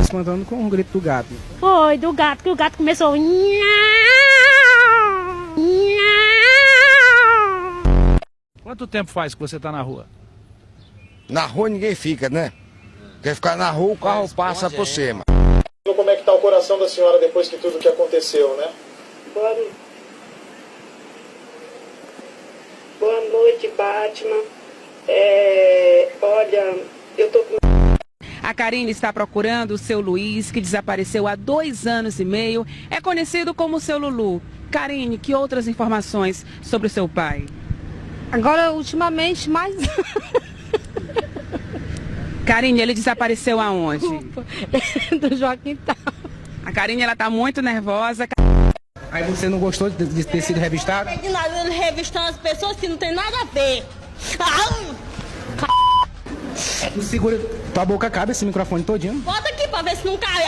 espantando com um grito do gato. Foi, do gato, que o gato começou... Quanto tempo faz que você está na rua? Na rua ninguém fica, né? Quer ficar na rua, o carro passa por cima. Como é que está o coração da senhora depois que tudo que aconteceu, né? Boa noite, Batman. Olha, eu tô com... A Karine está procurando o seu Luiz, que desapareceu há 2 anos e meio. É conhecido como seu Lulu. Karine, que outras informações sobre o seu pai? Agora, ultimamente, mais... Karine, ele desapareceu aonde? do Joaquim Tal. A Karine, ela tá muito nervosa. Aí você não gostou de ter sido revistado? De nada, ele revistando as pessoas que não tem nada a ver. Segura, tua boca cabe esse microfone todinho. Bota aqui pra ver se não cai.